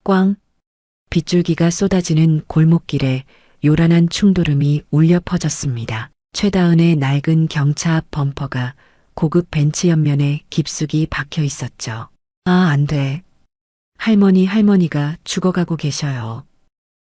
꽝! 빗줄기가 쏟아지는 골목길에 요란한 충돌음이 울려 퍼졌습니다. 최다은의 낡은 경차 앞 범퍼가 고급 벤츠 옆면에 깊숙이 박혀 있었죠. 아, 안 돼. 할머니가 죽어가고 계셔요.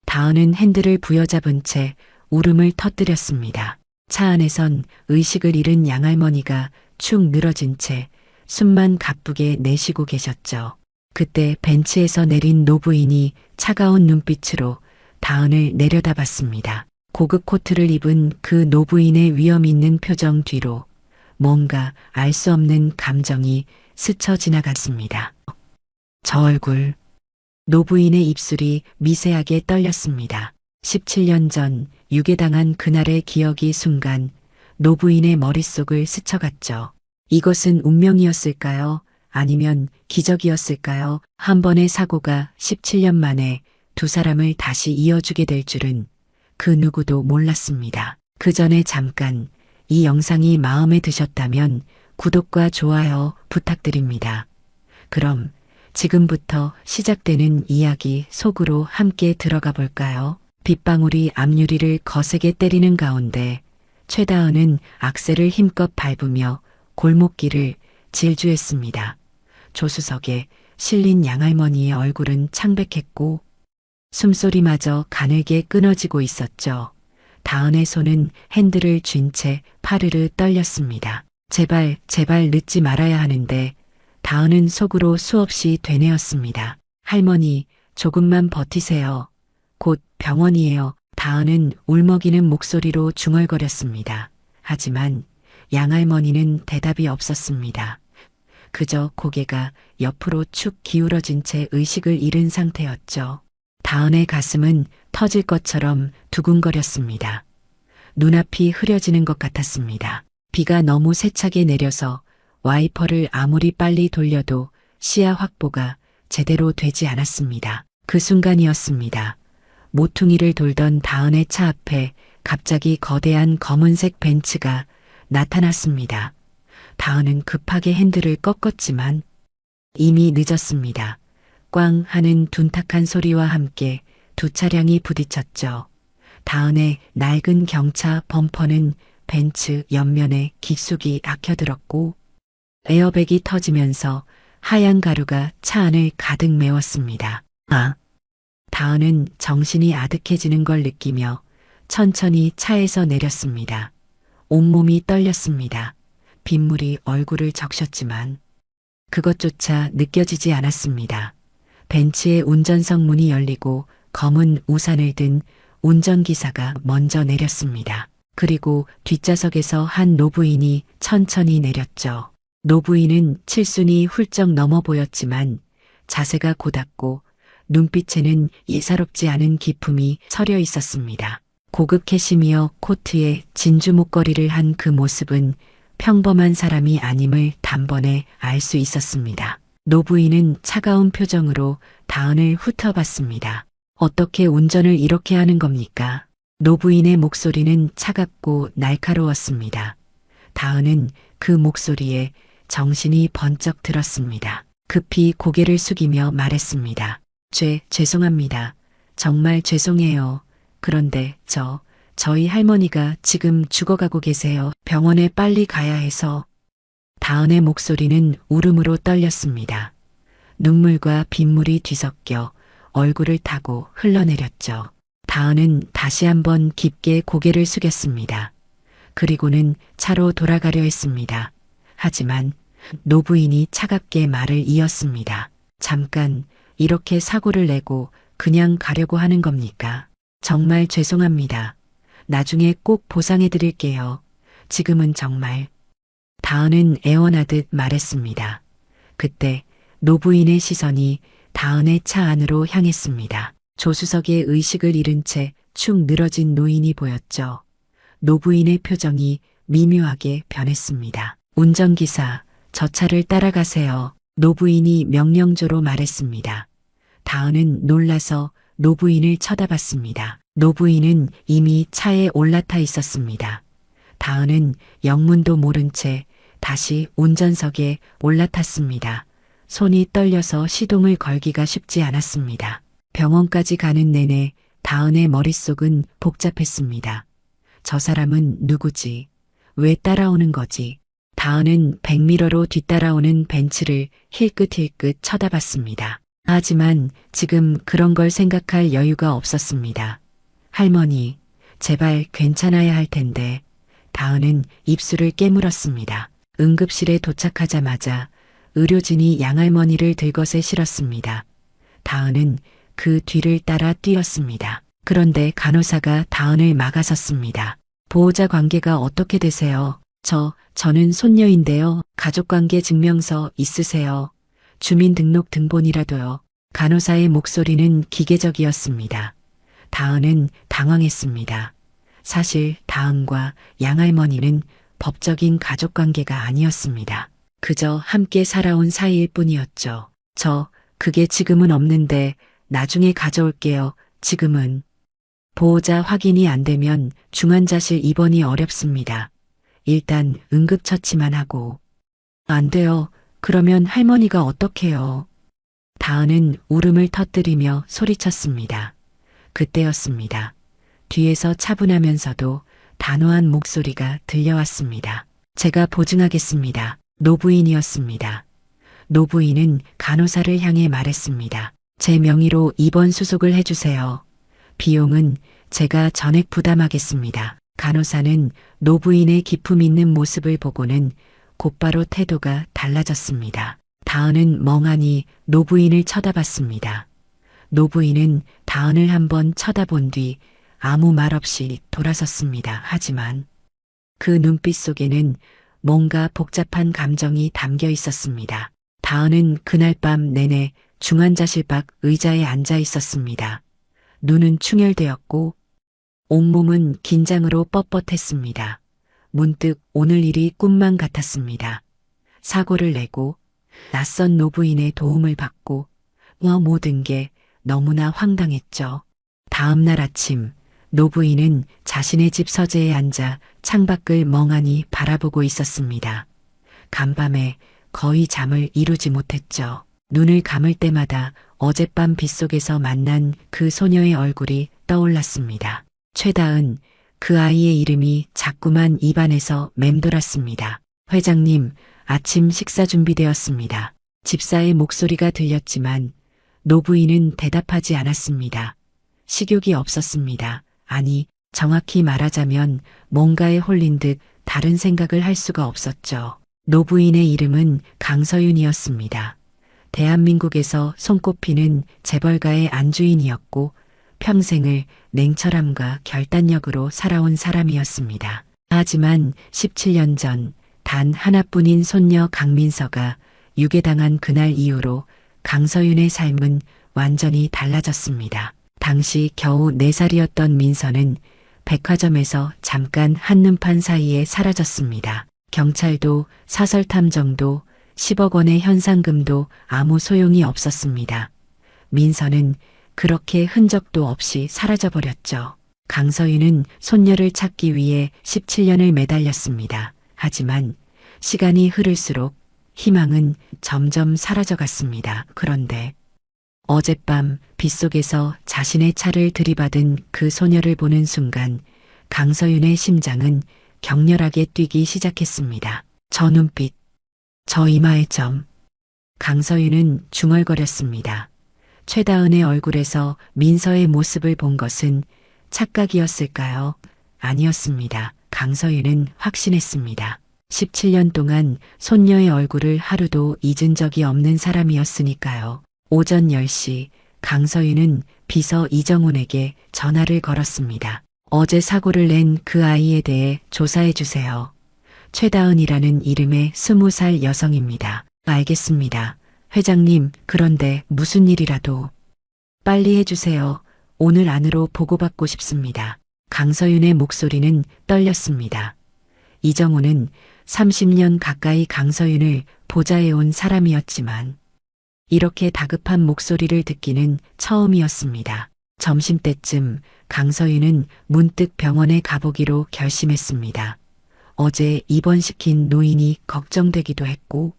다은은 핸들을 부여잡은 채 울음을 터뜨렸습니다. 차 안에선 의식을 잃은 양할머니가 축 늘어진 채 숨만 가쁘게 내쉬고 계셨죠. 그때 벤츠에서 내린 노부인이 차가운 눈빛으로 다은을 내려다봤습니다. 고급 코트를 입은 그 노부인의 위험 있는 표정 뒤로 뭔가 알 수 없는 감정이 스쳐 지나갔습니다. 저 얼굴. 노부인의 입술이 미세하게 떨렸습니다. 17년 전 유괴당한 그날의 기억이 순간 노부인의 머릿속을 스쳐갔죠. 이것은 운명이었을까요? 아니면 기적이었을까요? 한 번의 사고가 17년 만에 두 사람을 다시 이어주게 될 줄은 그 누구도 몰랐습니다. 그 전에 잠깐 이 영상이 마음에 드셨다면 구독과 좋아요 부탁드립니다. 그럼 지금부터 시작되는 이야기 속으로 함께 들어가 볼까요? 빗방울이 앞유리를 거세게 때리는 가운데 최다은은 악셀을 힘껏 밟으며 골목길을 질주했습니다. 조수석에 실린 양할머니의 얼굴은 창백했고 숨소리마저 가늘게 끊어지고 있었죠. 다은의 손은 핸들을 쥔 채 파르르 떨렸습니다. 제발 늦지 말아야 하는데 다은은 속으로 수없이 되뇌었습니다. 할머니, 조금만 버티세요. 곧 병원이에요. 다은은 울먹이는 목소리로 중얼거렸습니다. 하지만 양할머니는 대답이 없었습니다. 그저 고개가 옆으로 축 기울어진 채 의식을 잃은 상태였죠. 다은의 가슴은 터질 것처럼 두근거렸습니다. 눈앞이 흐려지는 것 같았습니다. 비가 너무 세차게 내려서 와이퍼를 아무리 빨리 돌려도 시야 확보가 제대로 되지 않았습니다. 그 순간이었습니다. 모퉁이를 돌던 다은의 차 앞에 갑자기 거대한 검은색 벤츠가 나타났습니다. 다은은 급하게 핸들을 꺾었지만 이미 늦었습니다. 꽝 하는 둔탁한 소리와 함께 두 차량이 부딪혔죠. 다은의 낡은 경차 범퍼는 벤츠 옆면에 깊숙이 악혀들었고 에어백이 터지면서 하얀 가루가 차 안을 가득 메웠습니다. 다은은 정신이 아득해지는 걸 느끼며 천천히 차에서 내렸습니다. 온몸이 떨렸습니다. 빗물이 얼굴을 적셨지만 그것조차 느껴지지 않았습니다. 벤츠의 운전석 문이 열리고 검은 우산을 든 운전기사가 먼저 내렸습니다. 그리고 뒷좌석에서 한 노부인이 천천히 내렸죠. 노부인은 칠순이 훌쩍 넘어 보였지만 자세가 고닫고 눈빛에는 예사롭지 않은 기품이 서려 있었습니다. 고급 캐시미어 코트에 진주 목걸이를 한 그 모습은 평범한 사람이 아님을 단번에 알 수 있었습니다. 노부인은 차가운 표정으로 다은을 훑어봤습니다. 어떻게 운전을 이렇게 하는 겁니까? 노부인의 목소리는 차갑고 날카로웠습니다. 다은은 그 목소리에 정신이 번쩍 들었습니다. 급히 고개를 숙이며 말했습니다. 죄송합니다. 정말 죄송해요. 그런데 저희 할머니가 지금 죽어가고 계세요. 병원에 빨리 가야 해서. 다은의 목소리는 울음으로 떨렸습니다. 눈물과 빗물이 뒤섞여 얼굴을 타고 흘러내렸죠. 다은은 다시 한번 깊게 고개를 숙였습니다. 그리고는 차로 돌아가려 했습니다. 하지만 노부인이 차갑게 말을 이었습니다. 잠깐 이렇게 사고를 내고 그냥 가려고 하는 겁니까? 정말 죄송합니다. 나중에 꼭 보상해 드릴게요. 지금은 정말. 다은은 애원하듯 말했습니다. 그때 노부인의 시선이 다은의 차 안으로 향했습니다. 조수석에 의식을 잃은 채 축 늘어진 노인이 보였죠. 노부인의 표정이 미묘하게 변했습니다. 운전기사, 저 차를 따라가세요. 노부인이 명령조로 말했습니다. 다은은 놀라서 노부인을 쳐다봤습니다. 노부인은 이미 차에 올라타 있었습니다. 다은은 영문도 모른 채 다시 운전석에 올라탔습니다. 손이 떨려서 시동을 걸기가 쉽지 않았습니다. 병원까지 가는 내내 다은의 머릿속은 복잡했습니다. 저 사람은 누구지? 왜 따라오는 거지? 다은은 백미러로 뒤따라오는 벤츠를 힐끗힐끗 쳐다봤습니다. 하지만 지금 그런 걸 생각할 여유가 없었습니다. 할머니, 제발 괜찮아야 할 텐데. 다은은 입술을 깨물었습니다. 응급실에 도착하자마자 의료진이 양할머니를 들것에 실었습니다. 다은은 그 뒤를 따라 뛰었습니다. 그런데 간호사가 다은을 막아섰습니다. 보호자 관계가 어떻게 되세요? 저는 손녀인데요. 가족관계 증명서 있으세요? 주민등록 등본이라도요. 간호사의 목소리는 기계적이었습니다. 다은은 당황했습니다. 사실 다은과 양할머니는 법적인 가족관계가 아니었습니다. 그저 함께 살아온 사이일 뿐이었죠. 그게 지금은 없는데 나중에 가져올게요. 지금은. 보호자 확인이 안 되면 중환자실 입원이 어렵습니다. 일단 응급처치만 하고. 안 돼요. 그러면 할머니가 어떡해요? 다은은 울음을 터뜨리며 소리쳤습니다. 그때였습니다. 뒤에서 차분하면서도 단호한 목소리가 들려왔습니다. 제가 보증하겠습니다. 노부인이었습니다. 노부인은 간호사를 향해 말했습니다. 제 명의로 입원 수속을 해주세요. 비용은 제가 전액 부담하겠습니다. 간호사는 노부인의 기품 있는 모습을 보고는 곧바로 태도가 달라졌습니다. 다은은 멍하니 노부인을 쳐다봤습니다. 노부인은 다은을 한번 쳐다본 뒤 아무 말 없이 돌아섰습니다. 하지만 그 눈빛 속에는 뭔가 복잡한 감정이 담겨 있었습니다. 다은은 그날 밤 내내 중환자실 밖 의자에 앉아 있었습니다. 눈은 충혈되었고 온몸은 긴장으로 뻣뻣했습니다. 문득 오늘 일이 꿈만 같았습니다. 사고를 내고 낯선 노부인의 도움을 받고 모든 게 너무나 황당했죠. 다음 날 아침 노부인은 자신의 집 서재에 앉아 창밖을 멍하니 바라보고 있었습니다. 간밤에 거의 잠을 이루지 못했죠. 눈을 감을 때마다 어젯밤 빗속에서 만난 그 소녀의 얼굴이 떠올랐습니다. 최다은, 그 아이의 이름이 자꾸만 입안에서 맴돌았습니다. 회장님, 아침 식사 준비되었습니다. 집사의 목소리가 들렸지만 노부인은 대답하지 않았습니다. 식욕이 없었습니다. 아니, 정확히 말하자면 뭔가에 홀린 듯 다른 생각을 할 수가 없었죠. 노부인의 이름은 강서윤이었습니다. 대한민국에서 손꼽히는 재벌가의 안주인이었고 평생을 냉철함과 결단력으로 살아온 사람이었습니다. 하지만 17년 전 단 하나뿐인 손녀 강민서가 유괴당한 그날 이후로 강서윤의 삶은 완전히 달라졌습니다. 당시 겨우 4살이었던 민서는 백화점에서 잠깐 한눈판 사이에 사라졌습니다. 경찰도 사설탐정도 10억 원의 현상금도 아무 소용이 없었습니다. 민서는 그렇게 흔적도 없이 사라져버렸죠. 강서윤은 손녀를 찾기 위해 17년을 매달렸습니다. 하지만 시간이 흐를수록 희망은 점점 사라져갔습니다. 그런데 어젯밤 빗속에서 자신의 차를 들이받은 그 소녀를 보는 순간 강서윤의 심장은 격렬하게 뛰기 시작했습니다. 저 눈빛, 저 이마의 점. 강서윤은 중얼거렸습니다. 최다은의 얼굴에서 민서의 모습을 본 것은 착각이었을까요? 아니었습니다. 강서윤은 확신했습니다. 17년 동안 손녀의 얼굴을 하루도 잊은 적이 없는 사람이었으니까요. 오전 10시 강서윤은 비서 이정훈에게 전화를 걸었습니다. 어제 사고를 낸 그 아이에 대해 조사해 주세요. 최다은이라는 이름의 20살 여성입니다. 알겠습니다. 회장님, 그런데 무슨 일이라도 빨리 해주세요. 오늘 안으로 보고받고 싶습니다. 강서윤의 목소리는 떨렸습니다. 이정훈은 30년 가까이 강서윤을 보좌해온 사람이었지만 이렇게 다급한 목소리를 듣기는 처음이었습니다. 점심때쯤 강서윤은 문득 병원에 가보기로 결심했습니다. 어제 입원시킨 노인이 걱정되기도 했고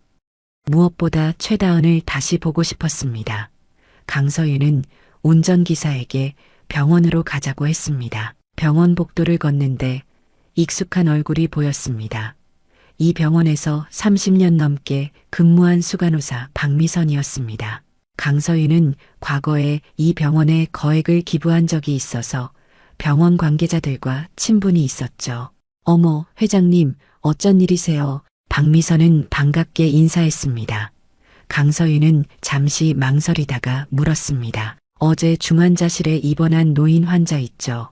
무엇보다 최다은을 다시 보고 싶었습니다. 강서윤은 운전기사에게 병원으로 가자고 했습니다. 병원 복도를 걷는데 익숙한 얼굴이 보였습니다. 이 병원에서 30년 넘게 근무한 수간호사 박미선이었습니다. 강서윤은 과거에 이 병원에 거액을 기부한 적이 있어서 병원 관계자들과 친분이 있었죠. 어머, 회장님, 어쩐 일이세요? 박미선은 반갑게 인사했습니다. 강서윤은 잠시 망설이다가 물었습니다. 어제 중환자실에 입원한 노인 환자 있죠.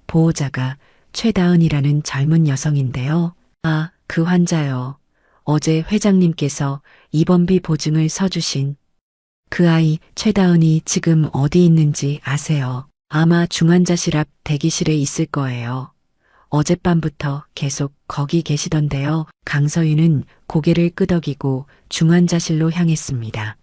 보호자가 최다은이라는 젊은 여성인데요. 아, 그 환자요. 어제 회장님께서 입원비 보증을 서주신 그 아이 최다은이 지금 어디 있는지 아세요? 아마 중환자실 앞 대기실에 있을 거예요. 어젯밤부터 계속 거기 계시던데요. 강서윤은 고개를 끄덕이고 중환자실로 향했습니다.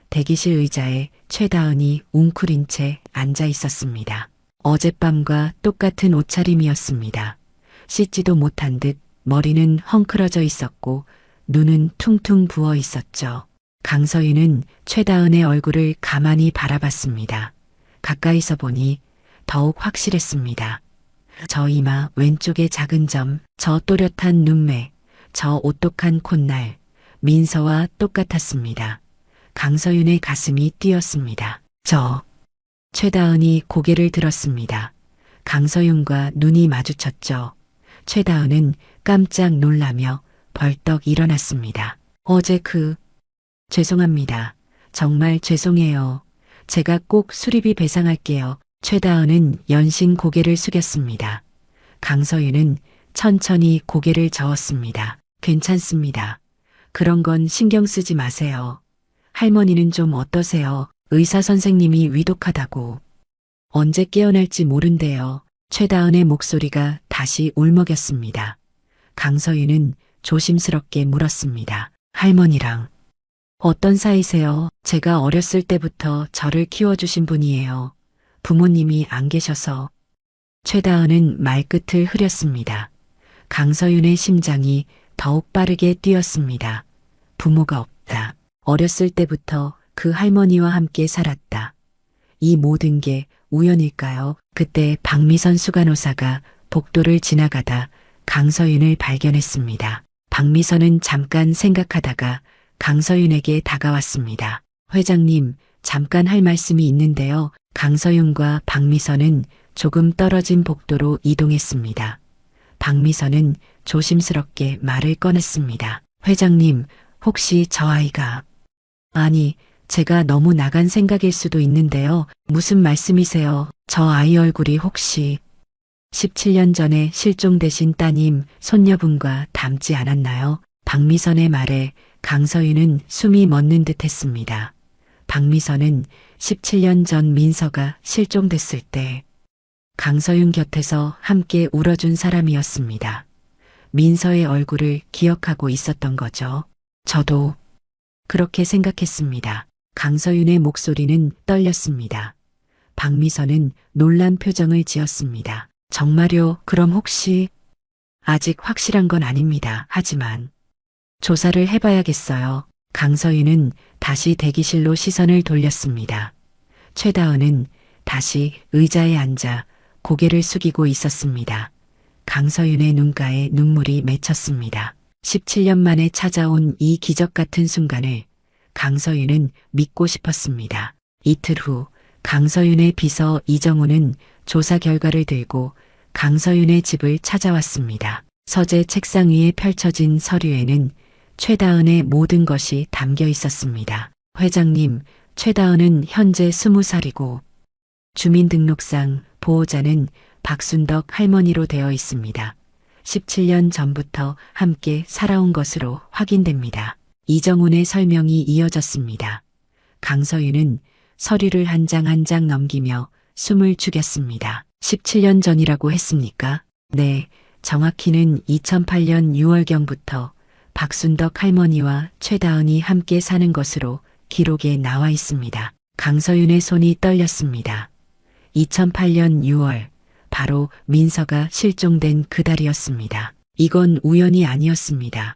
대기실 의자에 최다은이 웅크린 채 앉아 있었습니다. 어젯밤과 똑같은 옷차림이었습니다. 씻지도 못한 듯 머리는 헝클어져 있었고 눈은 퉁퉁 부어 있었죠. 강서윤은 최다은의 얼굴을 가만히 바라봤습니다. 가까이서 보니 더욱 확실했습니다. 저 이마 왼쪽의 작은 점, 저 또렷한 눈매, 저 오똑한 콧날, 민서와 똑같았습니다. 강서윤의 가슴이 뛰었습니다. 최다은이 고개를 들었습니다. 강서윤과 눈이 마주쳤죠. 최다은은 깜짝 놀라며 벌떡 일어났습니다. 어제 죄송합니다. 정말 죄송해요. 제가 꼭 수리비 배상할게요. 최다은은 연신 고개를 숙였습니다. 강서윤은 천천히 고개를 저었습니다. 괜찮습니다. 그런 건 신경 쓰지 마세요. 할머니는 좀 어떠세요? 의사 선생님이 위독하다고. 언제 깨어날지 모른대요. 최다은의 목소리가 다시 울먹였습니다. 강서윤은 조심스럽게 물었습니다. 할머니랑 어떤 사이세요? 제가 어렸을 때부터 저를 키워주신 분이에요. 부모님이 안 계셔서. 최다은은 말끝을 흐렸습니다. 강서윤의 심장이 더욱 빠르게 뛰었습니다. 부모가 없다. 어렸을 때부터 그 할머니와 함께 살았다. 이 모든 게 우연일까요? 그때 박미선 수간호사가 복도를 지나가다 강서윤을 발견했습니다. 박미선은 잠깐 생각하다가 강서윤에게 다가왔습니다. 회장님, 잠깐 할 말씀이 있는데요. 강서윤과 박미선은 조금 떨어진 복도로 이동했습니다. 박미선은 조심스럽게 말을 꺼냈습니다. 회장님, 혹시 저 아이가... 아니, 제가 너무 나간 생각일 수도 있는데요. 무슨 말씀이세요? 저 아이 얼굴이 혹시 17년 전에 실종되신 따님, 손녀분과 닮지 않았나요? 박미선의 말에 강서윤은 숨이 멎는 듯 했습니다. 박미선은 17년 전 민서가 실종됐을 때 강서윤 곁에서 함께 울어준 사람이었습니다. 민서의 얼굴을 기억하고 있었던 거죠. 저도 그렇게 생각했습니다. 강서윤의 목소리는 떨렸습니다. 박미선은 놀란 표정을 지었습니다. 정말요? 그럼 혹시... 아직 확실한 건 아닙니다. 하지만 조사를 해봐야겠어요. 강서윤은 다시 대기실로 시선을 돌렸습니다. 최다은은 다시 의자에 앉아 고개를 숙이고 있었습니다. 강서윤의 눈가에 눈물이 맺혔습니다. 17년 만에 찾아온 이 기적 같은 순간을 강서윤은 믿고 싶었습니다. 이틀 후 강서윤의 비서 이정우는 조사 결과를 들고 강서윤의 집을 찾아왔습니다. 서재 책상 위에 펼쳐진 서류에는 최다은의 모든 것이 담겨 있었습니다. 회장님, 최다은은 현재 20살이고 주민등록상 보호자는 박순덕 할머니로 되어 있습니다. 17년 전부터 함께 살아온 것으로 확인됩니다. 이정훈의 설명이 이어졌습니다. 강서윤은 서류를 한 장 한 장 넘기며 숨을 죽였습니다. 17년 전이라고 했습니까? 네, 정확히는 2008년 6월경부터 박순덕 할머니와 최다은이 함께 사는 것으로 기록에 나와 있습니다. 강서윤의 손이 떨렸습니다. 2008년 6월, 바로 민서가 실종된 그 달이었습니다. 이건 우연이 아니었습니다.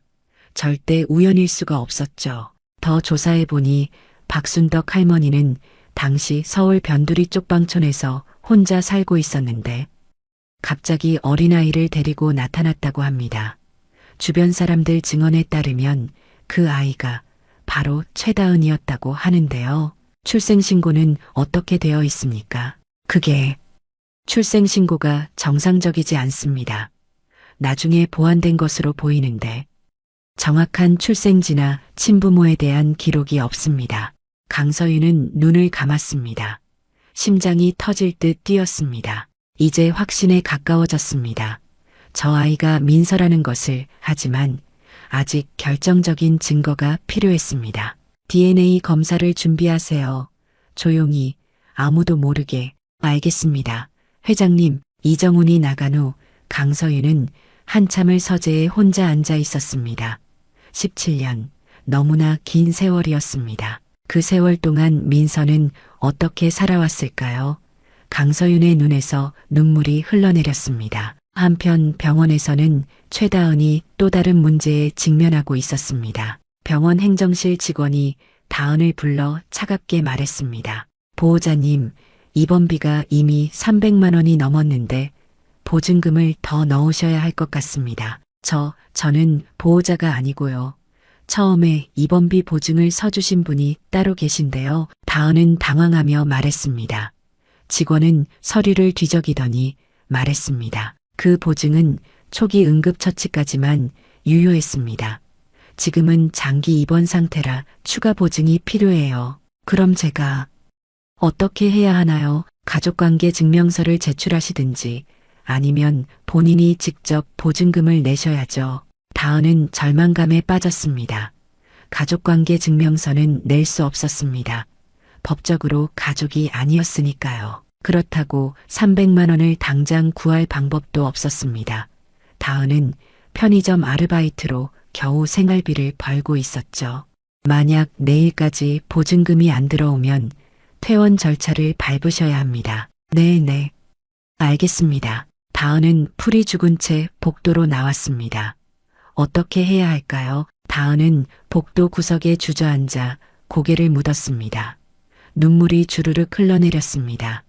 절대 우연일 수가 없었죠. 더 조사해보니 박순덕 할머니는 당시 서울 변두리 쪽방촌에서 혼자 살고 있었는데 갑자기 어린아이를 데리고 나타났다고 합니다. 주변 사람들 증언에 따르면 그 아이가 바로 최다은이었다고 하는데요. 출생신고는 어떻게 되어 있습니까? 그게 출생신고가 정상적이지 않습니다. 나중에 보완된 것으로 보이는데 정확한 출생지나 친부모에 대한 기록이 없습니다. 강서윤은 눈을 감았습니다. 심장이 터질 듯 뛰었습니다. 이제 확신에 가까워졌습니다. 저 아이가 민서라는 것을. 하지만 아직 결정적인 증거가 필요했습니다. DNA 검사를 준비하세요. 조용히, 아무도 모르게. 알겠습니다. 회장님. 이정훈이 나간 후 강서윤은 한참을 서재에 혼자 앉아 있었습니다. 17년, 너무나 긴 세월이었습니다. 그 세월 동안 민서는 어떻게 살아왔을까요? 강서윤의 눈에서 눈물이 흘러내렸습니다. 한편 병원에서는 최다은이 또 다른 문제에 직면하고 있었습니다. 병원 행정실 직원이 다은을 불러 차갑게 말했습니다. 보호자님, 입원비가 이미 300만 원이 넘었는데 보증금을 더 넣으셔야 할 것 같습니다. 저는 보호자가 아니고요. 처음에 입원비 보증을 서주신 분이 따로 계신데요. 다은은 당황하며 말했습니다. 직원은 서류를 뒤적이더니 말했습니다. 그 보증은 초기 응급처치까지만 유효했습니다. 지금은 장기 입원 상태라 추가 보증이 필요해요. 그럼 제가 어떻게 해야 하나요? 가족관계 증명서를 제출하시든지 아니면 본인이 직접 보증금을 내셔야죠. 다은은 절망감에 빠졌습니다. 가족관계 증명서는 낼 수 없었습니다. 법적으로 가족이 아니었으니까요. 그렇다고 300만 원을 당장 구할 방법도 없었습니다. 다은은 편의점 아르바이트로 겨우 생활비를 벌고 있었죠. 만약 내일까지 보증금이 안 들어오면 퇴원 절차를 밟으셔야 합니다. 네. 알겠습니다. 다은은 풀이 죽은 채 복도로 나왔습니다. 어떻게 해야 할까요? 다은은 복도 구석에 주저앉아 고개를 묻었습니다. 눈물이 주르륵 흘러내렸습니다.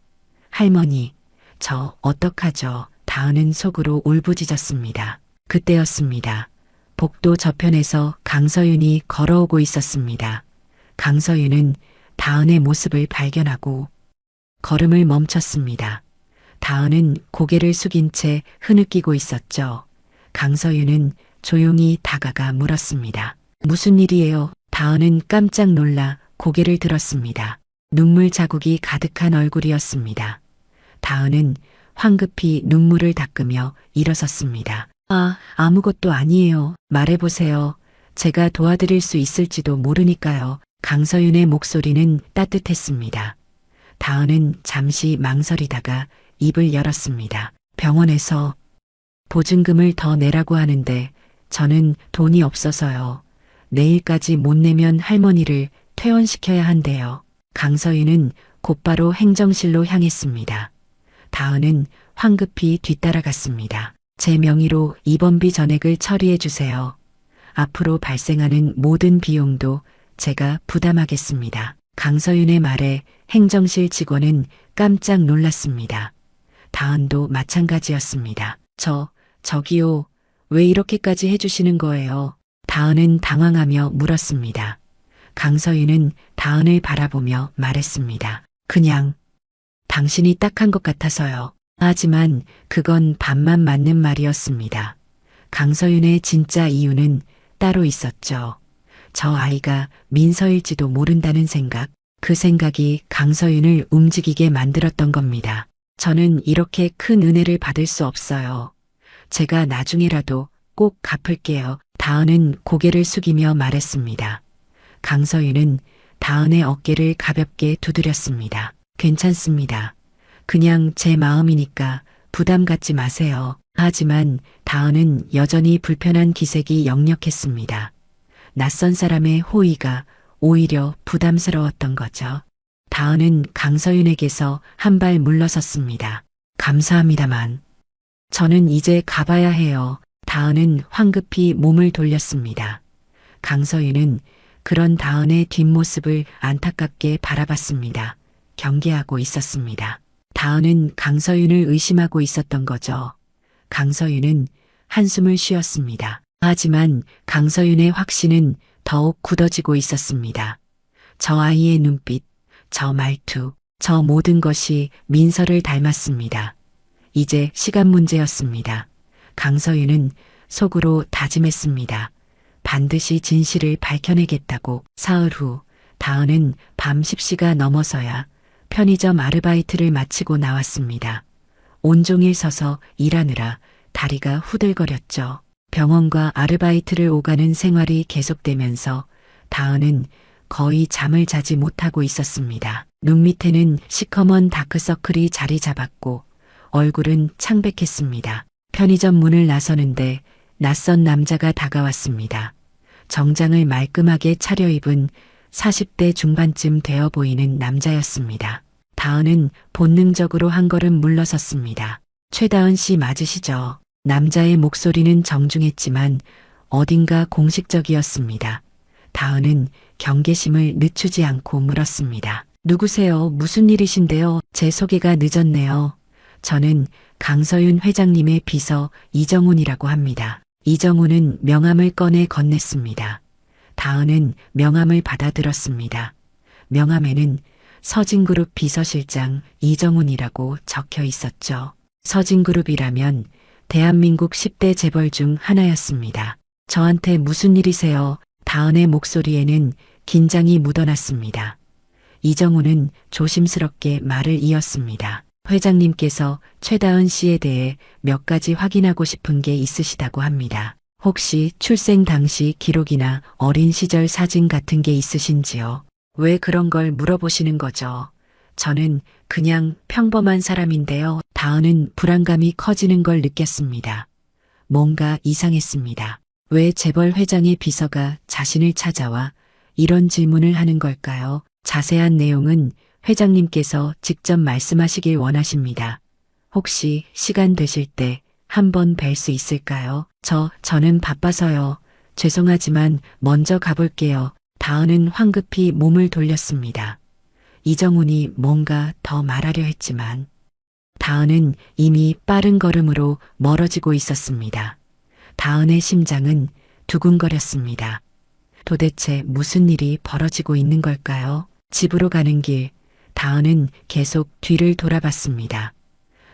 할머니, 저 어떡하죠? 다은은 속으로 울부짖었습니다. 그때였습니다. 복도 저편에서 강서윤이 걸어오고 있었습니다. 강서윤은 다은의 모습을 발견하고 걸음을 멈췄습니다. 다은은 고개를 숙인 채 흐느끼고 있었죠. 강서윤은 조용히 다가가 물었습니다. 무슨 일이에요? 다은은 깜짝 놀라 고개를 들었습니다. 눈물 자국이 가득한 얼굴이었습니다. 다은은 황급히 눈물을 닦으며 일어섰습니다. 아무것도 아니에요. 말해보세요. 제가 도와드릴 수 있을지도 모르니까요. 강서윤의 목소리는 따뜻했습니다. 다은은 잠시 망설이다가 입을 열었습니다. 병원에서 보증금을 더 내라고 하는데 저는 돈이 없어서요. 내일까지 못 내면 할머니를 퇴원시켜야 한대요. 강서윤은 곧바로 행정실로 향했습니다. 다은은 황급히 뒤따라갔습니다. 제 명의로 입원비 전액을 처리해 주세요. 앞으로 발생하는 모든 비용도 제가 부담하겠습니다. 강서윤의 말에 행정실 직원은 깜짝 놀랐습니다. 다은도 마찬가지였습니다. 저기요, 왜 이렇게까지 해주시는 거예요? 다은은 당황하며 물었습니다. 강서윤은 다은을 바라보며 말했습니다. 그냥 당신이 딱한 것 같아서요. 하지만 그건 반만 맞는 말이었습니다. 강서윤의 진짜 이유는 따로 있었죠. 저 아이가 민서일지도 모른다는 생각, 그 생각이 강서윤을 움직이게 만들었던 겁니다. 저는 이렇게 큰 은혜를 받을 수 없어요. 제가 나중에라도 꼭 갚을게요. 다은은 고개를 숙이며 말했습니다. 강서윤은 다은의 어깨를 가볍게 두드렸습니다. 괜찮습니다. 그냥 제 마음이니까 부담 갖지 마세요. 하지만 다은은 여전히 불편한 기색이 역력했습니다. 낯선 사람의 호의가 오히려 부담스러웠던 거죠. 다은은 강서윤에게서 한 발 물러섰습니다. 감사합니다만 저는 이제 가봐야 해요. 다은은 황급히 몸을 돌렸습니다. 강서윤은 그런 다은의 뒷모습을 안타깝게 바라봤습니다. 경계하고 있었습니다. 다은은 강서윤을 의심하고 있었던 거죠. 강서윤은 한숨을 쉬었습니다. 하지만 강서윤의 확신은 더욱 굳어지고 있었습니다. 저 아이의 눈빛, 저 말투, 저 모든 것이 민서를 닮았습니다. 이제 시간 문제였습니다. 강서윤은 속으로 다짐했습니다. 반드시 진실을 밝혀내겠다고. 사흘 후 다은은 밤 10시가 넘어서야 편의점 아르바이트를 마치고 나왔습니다. 온종일 서서 일하느라 다리가 후들거렸죠. 병원과 아르바이트를 오가는 생활이 계속되면서 다은은 거의 잠을 자지 못하고 있었습니다. 눈 밑에는 시커먼 다크서클이 자리 잡았고 얼굴은 창백했습니다. 편의점 문을 나서는데 낯선 남자가 다가왔습니다. 정장을 말끔하게 차려입은 40대 중반쯤 되어 보이는 남자였습니다. 다은은 본능적으로 한 걸음 물러섰습니다. 최다은 씨 맞으시죠? 남자의 목소리는 정중했지만 어딘가 공식적이었습니다. 다은은 경계심을 늦추지 않고 물었습니다. 누구세요? 무슨 일이신데요? 제 소개가 늦었네요. 저는 강서윤 회장님의 비서 이정훈이라고 합니다. 이정훈은 명함을 꺼내 건넸습니다. 다은은 명함을 받아들었습니다. 명함에는 서진그룹 비서실장 이정훈이라고 적혀 있었죠. 서진그룹이라면 대한민국 10대 재벌 중 하나였습니다. 저한테 무슨 일이세요? 다은의 목소리에는 긴장이 묻어났습니다. 이정훈은 조심스럽게 말을 이었습니다. 회장님께서 최다은 씨에 대해 몇 가지 확인하고 싶은 게 있으시다고 합니다. 혹시 출생 당시 기록이나 어린 시절 사진 같은 게 있으신지요? 왜 그런 걸 물어보시는 거죠? 저는 그냥 평범한 사람인데요. 다은은 불안감이 커지는 걸 느꼈습니다. 뭔가 이상했습니다. 왜 재벌 회장의 비서가 자신을 찾아와 이런 질문을 하는 걸까요? 자세한 내용은 회장님께서 직접 말씀하시길 원하십니다. 혹시 시간 되실 때 한번 뵐 수 있을까요? 저는 바빠서요. 죄송하지만 먼저 가볼게요. 다은은 황급히 몸을 돌렸습니다. 이정훈이 뭔가 더 말하려 했지만 다은은 이미 빠른 걸음으로 멀어지고 있었습니다. 다은의 심장은 두근거렸습니다. 도대체 무슨 일이 벌어지고 있는 걸까요? 집으로 가는 길, 다은은 계속 뒤를 돌아봤습니다.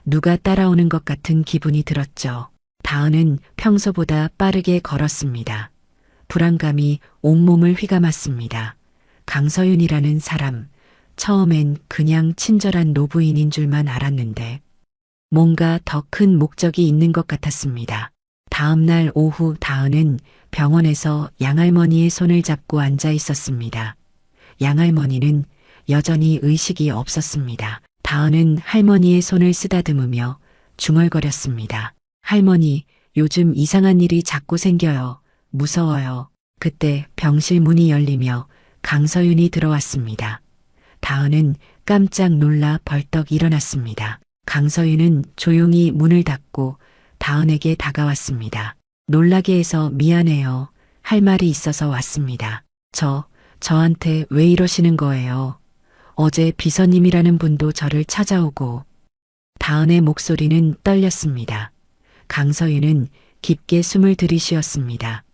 누가 따라오는 것 같은 기분이 들었죠. 다은은 평소보다 빠르게 걸었습니다. 불안감이 온몸을 휘감았습니다. 강서윤이라는 사람, 처음엔 그냥 친절한 노부인인 줄만 알았는데 뭔가 더 큰 목적이 있는 것 같았습니다. 다음 날 오후 다은은 병원에서 양할머니의 손을 잡고 앉아 있었습니다. 양할머니는 여전히 의식이 없었습니다. 다은은 할머니의 손을 쓰다듬으며 중얼거렸습니다. 할머니, 요즘 이상한 일이 자꾸 생겨요. 무서워요. 그때 병실 문이 열리며 강서윤이 들어왔습니다. 다은은 깜짝 놀라 벌떡 일어났습니다. 강서윤은 조용히 문을 닫고 다은에게 다가왔습니다. 놀라게 해서 미안해요. 할 말이 있어서 왔습니다. 저한테 왜 이러시는 거예요? 어제 비서님이라는 분도 저를 찾아오고. 다은의 목소리는 떨렸습니다. 강서윤은 깊게 숨을 들이쉬었습니다.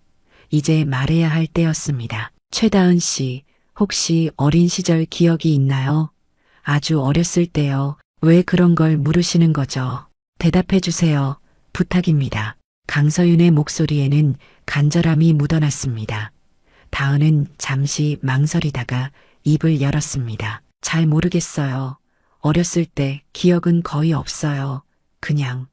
이제 말해야 할 때였습니다. 최다은 씨, 혹시 어린 시절 기억이 있나요? 아주 어렸을 때요. 왜 그런 걸 물으시는 거죠? 대답해 주세요. 부탁입니다. 강서윤의 목소리에는 간절함이 묻어났습니다. 다은은 잠시 망설이다가 입을 열었습니다. 잘 모르겠어요. 어렸을 때 기억은 거의 없어요. 그냥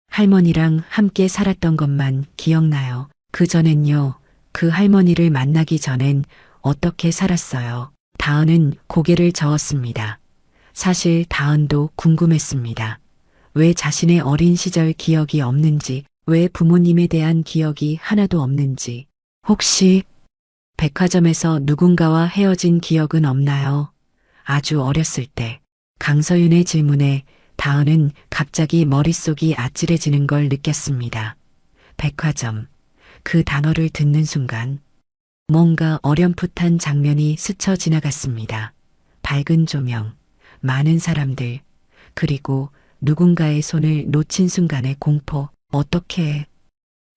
할머니랑 함께 살았던 것만 기억나요. 그전엔요. 그 할머니를 만나기 전엔 어떻게 살았어요? 다은은 고개를 저었습니다. 사실 다은도 궁금했습니다. 왜 자신의 어린 시절 기억이 없는지, 왜 부모님에 대한 기억이 하나도 없는지, 혹시 백화점에서 누군가와 헤어진 기억은 없나요? 아주 어렸을 때. 강서윤의 질문에 다은은 갑자기 머릿속이 아찔해지는 걸 느꼈습니다. 백화점. 그 단어를 듣는 순간 뭔가 어렴풋한 장면이 스쳐 지나갔습니다. 밝은 조명, 많은 사람들, 그리고 누군가의 손을 놓친 순간의 공포. 어떻게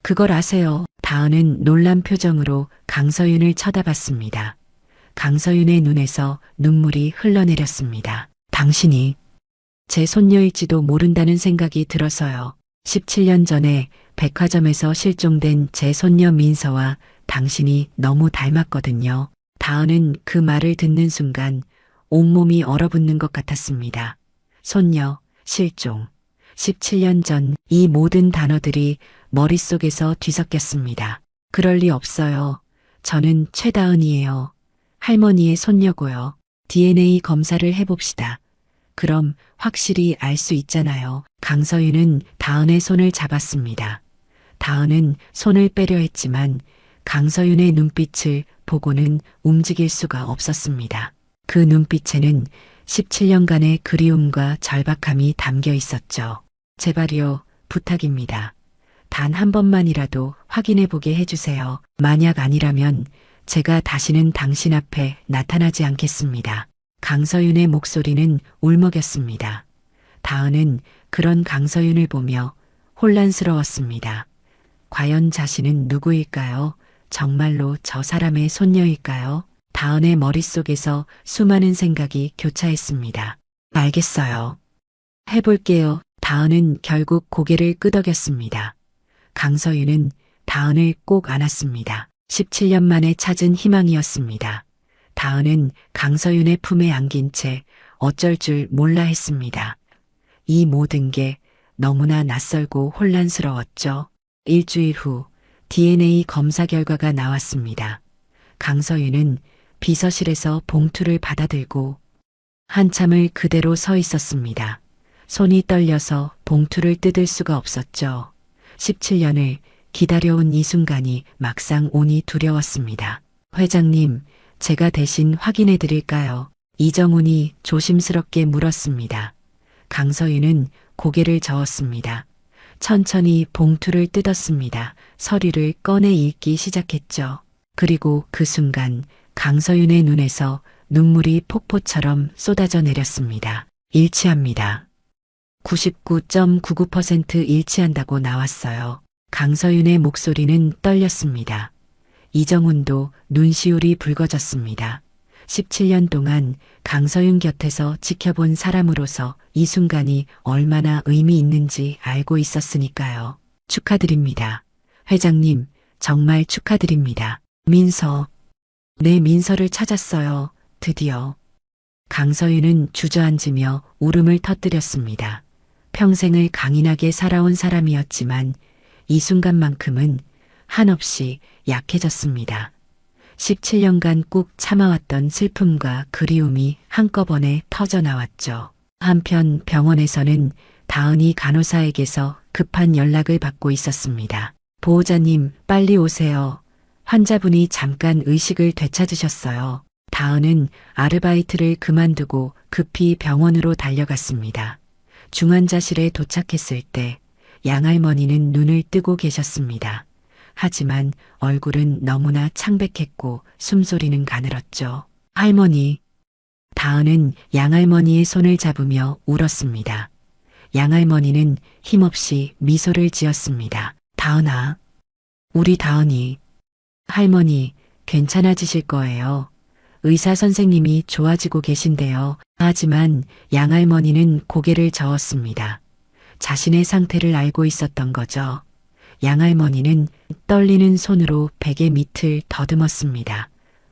그걸 아세요? 다은은 놀란 표정으로 강서윤을 쳐다봤습니다. 강서윤의 눈에서 눈물이 흘러내렸습니다. 당신이 제 손녀일지도 모른다는 생각이 들어서요. 17년 전에 백화점에서 실종된 제 손녀 민서와 당신이 너무 닮았거든요. 다은은 그 말을 듣는 순간 온몸이 얼어붙는 것 같았습니다. 손녀, 실종, 17년 전 이 모든 단어들이 머릿속에서 뒤섞였습니다. 그럴 리 없어요. 저는 최다은이에요. 할머니의 손녀고요. DNA 검사를 해봅시다. 그럼 확실히 알 수 있잖아요. 강서윤은 다은의 손을 잡았습니다. 다은은 손을 빼려 했지만 강서윤의 눈빛을 보고는 움직일 수가 없었습니다. 그 눈빛에는 17년간의 그리움과 절박함이 담겨 있었죠. 제발요, 부탁입니다. 단 한 번만이라도 확인해 보게 해주세요. 만약 아니라면 제가 다시는 당신 앞에 나타나지 않겠습니다. 강서윤의 목소리는 울먹였습니다. 다은은 그런 강서윤을 보며 혼란스러웠습니다. 과연 자신은 누구일까요? 정말로 저 사람의 손녀일까요? 다은의 머릿속에서 수많은 생각이 교차했습니다. 알겠어요. 해볼게요. 다은은 결국 고개를 끄덕였습니다. 강서윤은 다은을 꼭 안았습니다. 17년 만에 찾은 희망이었습니다. 다은은 강서윤의 품에 안긴 채 어쩔 줄 몰라 했습니다. 이 모든 게 너무나 낯설고 혼란스러웠죠. 일주일 후 DNA 검사 결과가 나왔습니다. 강서윤은 비서실에서 봉투를 받아들고 한참을 그대로 서 있었습니다. 손이 떨려서 봉투를 뜯을 수가 없었죠. 17년을 기다려온 이 순간이 막상 오니 두려웠습니다. 회장님, 제가 대신 확인해 드릴까요? 이정훈이 조심스럽게 물었습니다. 강서윤은 고개를 저었습니다. 천천히 봉투를 뜯었습니다. 서류를 꺼내 읽기 시작했죠. 그리고 그 순간 강서윤의 눈에서 눈물이 폭포처럼 쏟아져 내렸습니다. 일치합니다. 99.99% 일치한다고 나왔어요. 강서윤의 목소리는 떨렸습니다. 이정훈도 눈시울이 붉어졌습니다. 17년 동안 강서윤 곁에서 지켜본 사람으로서 이 순간이 얼마나 의미 있는지 알고 있었으니까요. 축하드립니다. 회장님, 정말 축하드립니다. 민서. 내 민서를 찾았어요. 드디어. 강서윤은 주저앉으며 울음을 터뜨렸습니다. 평생을 강인하게 살아온 사람이었지만 이 순간만큼은 한없이 약해졌습니다. 17년간 꾹 참아왔던 슬픔과 그리움이 한꺼번에 터져나왔죠. 한편 병원에서는 다은이 간호사에게서 급한 연락을 받고 있었습니다. 보호자님, 빨리 오세요. 환자분이 잠깐 의식을 되찾으셨어요. 다은은 아르바이트를 그만두고 급히 병원으로 달려갔습니다. 중환자실에 도착했을 때 양할머니는 눈을 뜨고 계셨습니다. 하지만 얼굴은 너무나 창백했고 숨소리는 가늘었죠. 할머니. 다은은 양할머니의 손을 잡으며 울었습니다. 양할머니는 힘없이 미소를 지었습니다. 다은아. 우리 다은이. 할머니, 괜찮아지실 거예요. 의사 선생님이 좋아지고 계신데요. 하지만 양할머니는 고개를 저었습니다. 자신의 상태를 알고 있었던 거죠. 양할머니는 떨리는 손으로 베개 밑을 더듬었습니다.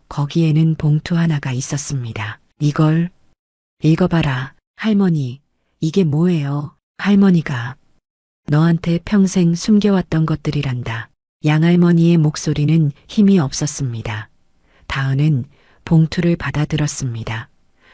거기에는 봉투 하나가 있었습니다. 이걸 읽어봐라. 할머니, 이게 뭐예요? 할머니가 너한테 평생 숨겨왔던 것들이란다. 양할머니의 목소리는 힘이 없었습니다. 다은은 봉투를 받아들었습니다.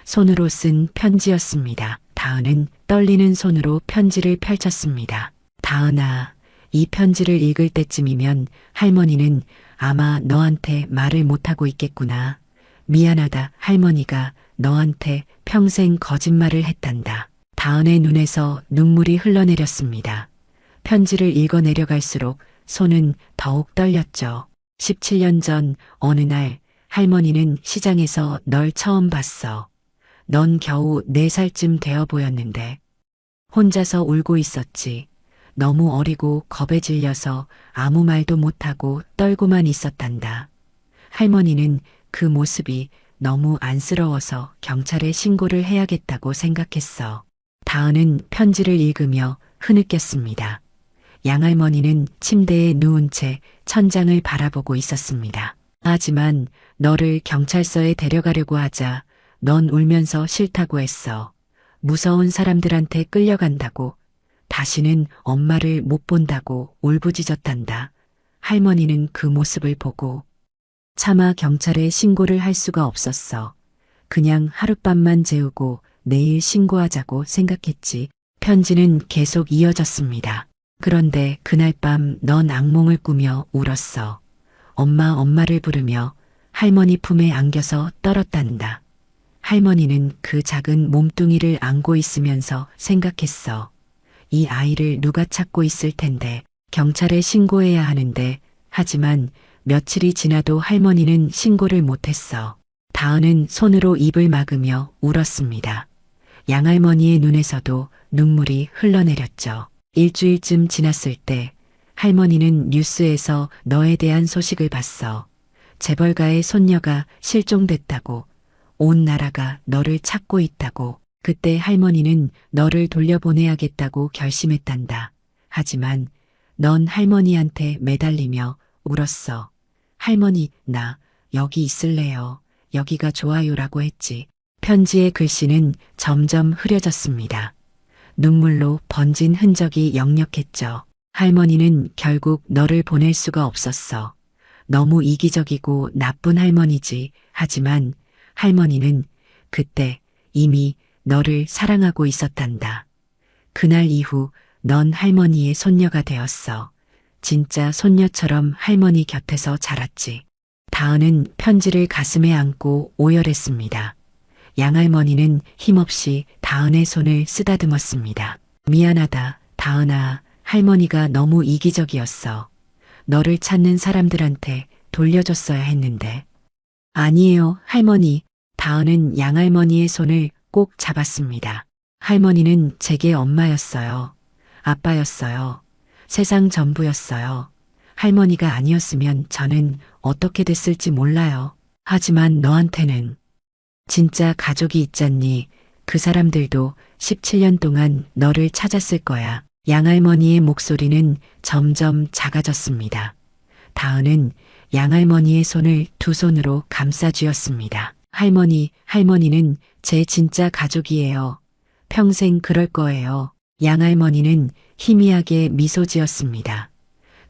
손으로 쓴 편지였습니다. 다은은 떨리는 손으로 편지를 펼쳤습니다. 다은아, 이 편지를 읽을 때쯤이면 할머니는 아마 너한테 말을 못하고 있겠구나. 미안하다. 할머니가 너한테 평생 거짓말을 했단다. 다은의 눈에서 눈물이 흘러내렸습니다. 편지를 읽어 내려갈수록 손은 더욱 떨렸죠. 17년 전 어느 날 할머니는 시장에서 널 처음 봤어. 넌 겨우 4살쯤 되어 보였는데 혼자서 울고 있었지. 너무 어리고 겁에 질려서 아무 말도 못하고 떨고만 있었단다. 할머니는 그 모습이 너무 안쓰러워서 경찰에 신고를 해야겠다고 생각했어. 다은은 편지를 읽으며 흐느꼈습니다. 양할머니는 침대에 누운 채 천장을 바라보고 있었습니다. 하지만 너를 경찰서에 데려가려고 하자 넌 울면서 싫다고 했어. 무서운 사람들한테 끌려간다고, 다시는 엄마를 못 본다고 울부짖었단다. 할머니는 그 모습을 보고 차마 경찰에 신고를 할 수가 없었어. 그냥 하룻밤만 재우고 내일 신고하자고 생각했지. 편지는 계속 이어졌습니다. 그런데 그날 밤 넌 악몽을 꾸며 울었어. 엄마를 부르며 할머니 품에 안겨서 떨었단다. 할머니는 그 작은 몸뚱이를 안고 있으면서 생각했어. 이 아이를 누가 찾고 있을 텐데 경찰에 신고해야 하는데, 하지만 며칠이 지나도 할머니는 신고를 못했어. 다은은 손으로 입을 막으며 울었습니다. 양할머니의 눈에서도 눈물이 흘러내렸죠. 일주일쯤 지났을 때 할머니는 뉴스에서 너에 대한 소식을 봤어. 재벌가의 손녀가 실종됐다고, 온 나라가 너를 찾고 있다고. 그때 할머니는 너를 돌려보내야겠다고 결심했단다. 하지만 넌 할머니한테 매달리며 울었어. 할머니, 나 여기 있을래요. 여기가 좋아요라고 했지. 편지의 글씨는 점점 흐려졌습니다. 눈물로 번진 흔적이 역력했죠. 할머니는 결국 너를 보낼 수가 없었어. 너무 이기적이고 나쁜 할머니지. 하지만 할머니는 그때 이미 너를 사랑하고 있었단다. 그날 이후 넌 할머니의 손녀가 되었어. 진짜 손녀처럼 할머니 곁에서 자랐지. 다은은 편지를 가슴에 안고 오열했습니다. 양할머니는 힘없이 다은의 손을 쓰다듬었습니다. 미안하다, 다은아. 할머니가 너무 이기적이었어. 너를 찾는 사람들한테 돌려줬어야 했는데. 아니에요, 할머니. 다은은 양할머니의 손을 꼭 잡았습니다. 할머니는 제게 엄마였어요. 아빠였어요. 세상 전부였어요. 할머니가 아니었으면 저는 어떻게 됐을지 몰라요. 하지만 너한테는 진짜 가족이 있잖니. 그 사람들도 17년 동안 너를 찾았을 거야. 양할머니의 목소리는 점점 작아졌습니다. 다은은 양할머니의 손을 두 손으로 감싸쥐었습니다. 할머니는 제 진짜 가족이에요. 평생 그럴 거예요. 양할머니는 희미하게 미소 지었습니다.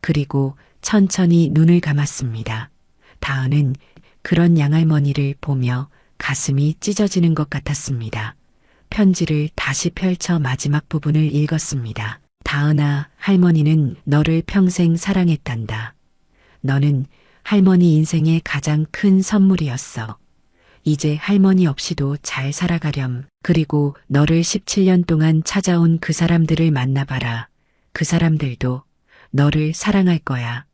그리고 천천히 눈을 감았습니다. 다은은 그런 양할머니를 보며 가슴이 찢어지는 것 같았습니다. 편지를 다시 펼쳐 마지막 부분을 읽었습니다. 다은아, 할머니는 너를 평생 사랑했단다. 너는 할머니 인생의 가장 큰 선물이었어. 이제 할머니 없이도 잘 살아가렴. 그리고 너를 17년 동안 찾아온 그 사람들을 만나봐라. 그 사람들도 너를 사랑할 거야.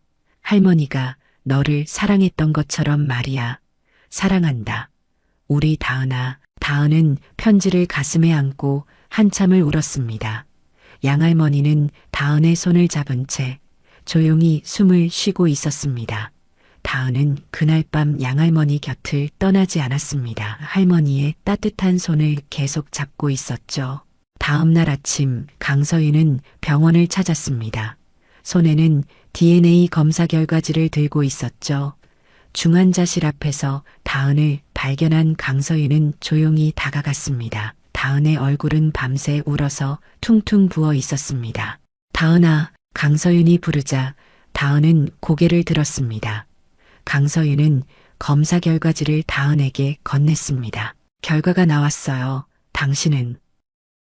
할머니가 너를 사랑했던 것처럼 말이야. 사랑한다. 우리 다은아. 다은은 편지를 가슴에 안고 한참을 울었습니다. 양할머니는 다은의 손을 잡은 채 조용히 숨을 쉬고 있었습니다. 다은은 그날 밤 양할머니 곁을 떠나지 않았습니다. 할머니의 따뜻한 손을 계속 잡고 있었죠. 다음 날 아침 강서윤은 병원을 찾았습니다. 손에는 DNA 검사 결과지를 들고 있었죠. 중환자실 앞에서 다은을 발견한 강서윤은 조용히 다가갔습니다. 다은의 얼굴은 밤새 울어서 퉁퉁 부어 있었습니다. 다은아, 강서윤이 부르자 다은은 고개를 들었습니다. 강서윤은 검사 결과지를 다은에게 건넸습니다. 결과가 나왔어요. 당신은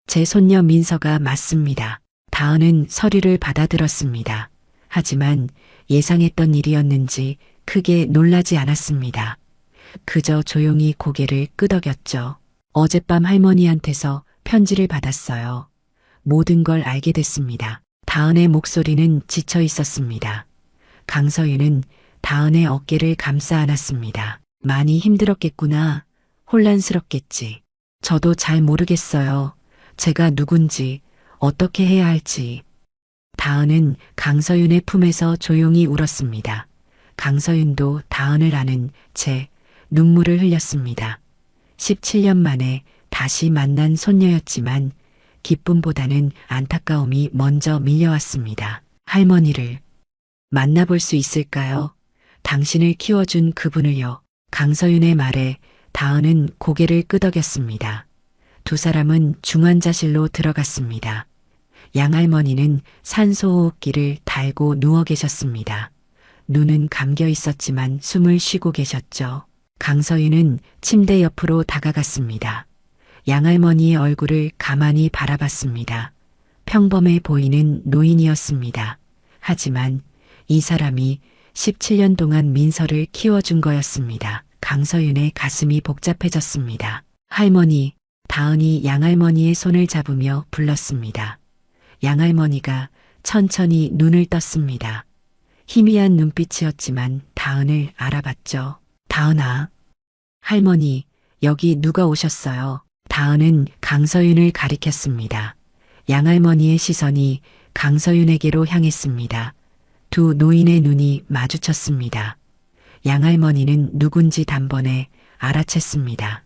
제 손녀 민서가 맞습니다. 다은은 서류를 받아들었습니다. 하지만 예상했던 일이었는지 크게 놀라지 않았습니다. 그저 조용히 고개를 끄덕였죠. 어젯밤 할머니한테서 편지를 받았어요. 모든 걸 알게 됐습니다. 다은의 목소리는 지쳐 있었습니다. 강서윤은 다은의 어깨를 감싸 안았습니다. 많이 힘들었겠구나. 혼란스럽겠지. 저도 잘 모르겠어요. 제가 누군지, 어떻게 해야 할지. 다은은 강서윤의 품에서 조용히 울었습니다. 강서윤도 다은을 아는 채 눈물을 흘렸습니다. 17년 만에 다시 만난 손녀였지만 기쁨보다는 안타까움이 먼저 밀려왔습니다. 할머니를 만나볼 수 있을까요? 당신을 키워준 그분을요. 강서윤의 말에 다은은 고개를 끄덕였습니다. 두 사람은 중환자실로 들어갔습니다. 양할머니는 산소호흡기를 달고 누워 계셨습니다. 눈은 감겨 있었지만 숨을 쉬고 계셨죠. 강서윤은 침대 옆으로 다가갔습니다. 양할머니의 얼굴을 가만히 바라봤습니다. 평범해 보이는 노인이었습니다. 하지만 이 사람이 17년 동안 민서를 키워준 거였습니다. 강서윤의 가슴이 복잡해졌습니다. 할머니, 다은이 양할머니의 손을 잡으며 불렀습니다. 양할머니가 천천히 눈을 떴습니다. 희미한 눈빛이었지만 다은을 알아봤죠. 다은아. 할머니, 여기 누가 오셨어요? 다은은 강서윤을 가리켰습니다. 양할머니의 시선이 강서윤에게로 향했습니다. 두 노인의 눈이 마주쳤습니다. 양할머니는 누군지 단번에 알아챘습니다.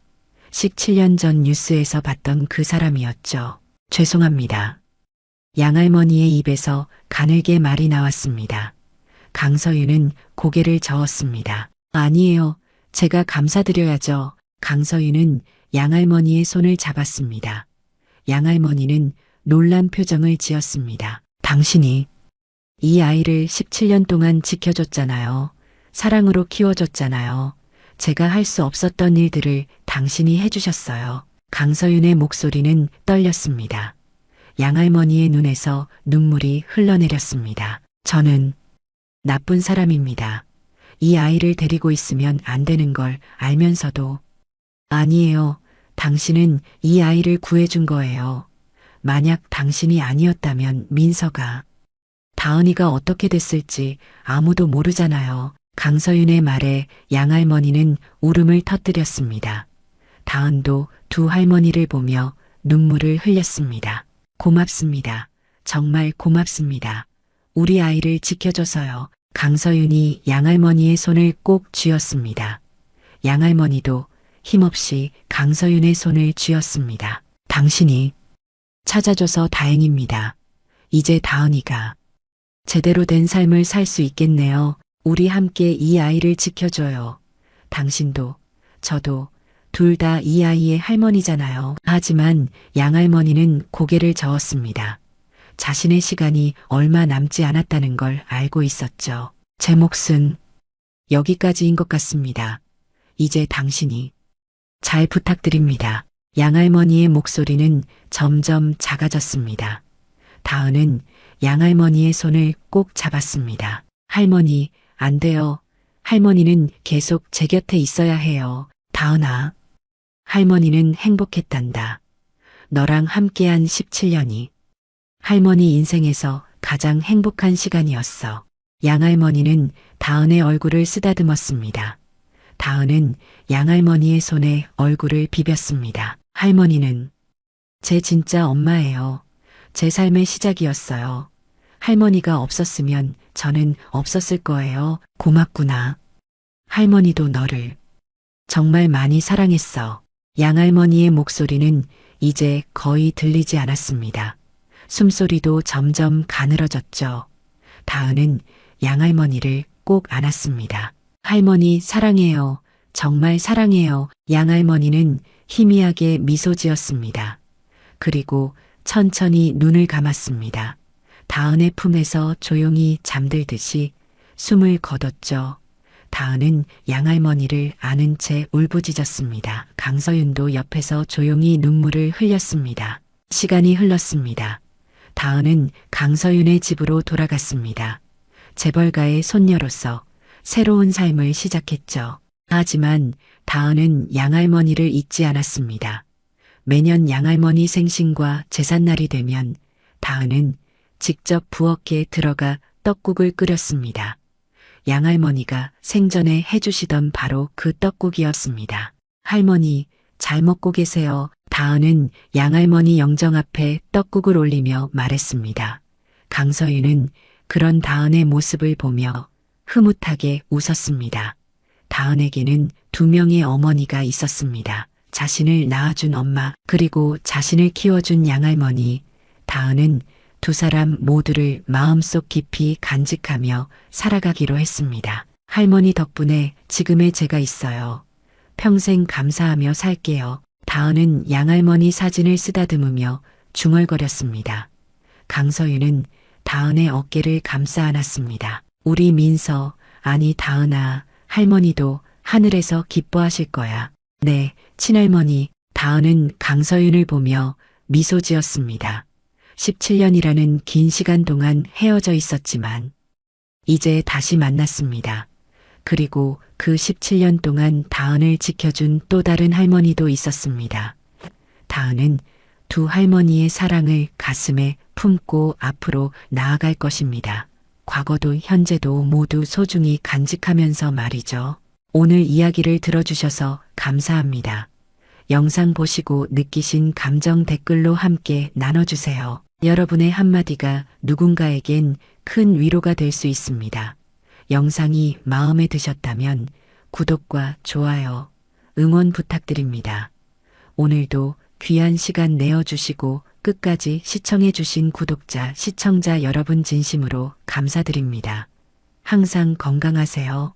17년 전 뉴스에서 봤던 그 사람이었죠. 죄송합니다. 양할머니의 입에서 가늘게 말이 나왔습니다. 강서윤은 고개를 저었습니다. 아니에요. 제가 감사드려야죠. 강서윤은 양할머니의 손을 잡았습니다. 양할머니는 놀란 표정을 지었습니다. 당신이 이 아이를 17년 동안 지켜줬잖아요. 사랑으로 키워줬잖아요. 제가 할 수 없었던 일들을 당신이 해주셨어요. 강서윤의 목소리는 떨렸습니다. 양할머니의 눈에서 눈물이 흘러내렸습니다. 저는 나쁜 사람입니다. 이 아이를 데리고 있으면 안 되는 걸 알면서도. 아니에요. 당신은 이 아이를 구해준 거예요. 만약 당신이 아니었다면 민서가, 다은이가 어떻게 됐을지 아무도 모르잖아요. 강서윤의 말에 양할머니는 울음을 터뜨렸습니다. 다은도 두 할머니를 보며 눈물을 흘렸습니다. 고맙습니다. 정말 고맙습니다. 우리 아이를 지켜줘서요. 강서윤이 양할머니의 손을 꼭 쥐었습니다. 양할머니도 힘없이 강서윤의 손을 쥐었습니다. 당신이 찾아줘서 다행입니다. 이제 다은이가 제대로 된 삶을 살 수 있겠네요. 우리 함께 이 아이를 지켜줘요. 당신도 저도 둘 다 이 아이의 할머니잖아요. 하지만 양할머니는 고개를 저었습니다. 자신의 시간이 얼마 남지 않았다는 걸 알고 있었죠. 제 몫은 여기까지인 것 같습니다. 이제 당신이 잘 부탁드립니다. 양할머니의 목소리는 점점 작아졌습니다. 다은은 양할머니의 손을 꼭 잡았습니다. 할머니, 안 돼요. 할머니는 계속 제 곁에 있어야 해요. 다은아. 할머니는 행복했단다. 너랑 함께한 17년이 할머니 인생에서 가장 행복한 시간이었어. 양할머니는 다은의 얼굴을 쓰다듬었습니다. 다은은 양할머니의 손에 얼굴을 비볐습니다. 할머니는 제 진짜 엄마예요. 제 삶의 시작이었어요. 할머니가 없었으면 저는 없었을 거예요. 고맙구나. 할머니도 너를 정말 많이 사랑했어. 양할머니의 목소리는 이제 거의 들리지 않았습니다. 숨소리도 점점 가늘어졌죠. 다은은 양할머니를 꼭 안았습니다. 할머니 사랑해요. 정말 사랑해요. 양할머니는 희미하게 미소 지었습니다. 그리고 천천히 눈을 감았습니다. 다은의 품에서 조용히 잠들듯이 숨을 거뒀죠. 다은은 양할머니를 안은 채 울부짖었습니다. 강서윤도 옆에서 조용히 눈물을 흘렸습니다. 시간이 흘렀습니다. 다은은 강서윤의 집으로 돌아갔습니다. 재벌가의 손녀로서 새로운 삶을 시작했죠. 하지만 다은은 양할머니를 잊지 않았습니다. 매년 양할머니 생신과 제삿날이 되면 다은은 직접 부엌에 들어가 떡국을 끓였습니다. 양할머니가 생전에 해주시던 바로 그 떡국이었습니다. 할머니, 잘 먹고 계세요. 다은은 양할머니 영정 앞에 떡국을 올리며 말했습니다. 강서윤은 그런 다은의 모습을 보며 흐뭇하게 웃었습니다. 다은에게는 두 명의 어머니가 있었습니다. 자신을 낳아준 엄마, 그리고 자신을 키워준 양할머니. 다은은 두 사람 모두를 마음속 깊이 간직하며 살아가기로 했습니다. 할머니 덕분에 지금의 제가 있어요. 평생 감사하며 살게요. 다은은 양할머니 사진을 쓰다듬으며 중얼거렸습니다. 강서윤은 다은의 어깨를 감싸 안았습니다. 우리 민서, 아니 다은아, 할머니도 하늘에서 기뻐하실 거야. 네, 친할머니. 다은은 강서윤을 보며 미소 지었습니다. 17년이라는 긴 시간 동안 헤어져 있었지만 이제 다시 만났습니다. 그리고 그 17년 동안 다은을 지켜준 또 다른 할머니도 있었습니다. 다은은 두 할머니의 사랑을 가슴에 품고 앞으로 나아갈 것입니다. 과거도 현재도 모두 소중히 간직하면서 말이죠. 오늘 이야기를 들어주셔서 감사합니다. 영상 보시고 느끼신 감정 댓글로 함께 나눠주세요. 여러분의 한마디가 누군가에겐 큰 위로가 될 수 있습니다. 영상이 마음에 드셨다면 구독과 좋아요, 응원 부탁드립니다. 오늘도 귀한 시간 내어주시고 끝까지 시청해주신 구독자, 시청자 여러분 진심으로 감사드립니다. 항상 건강하세요.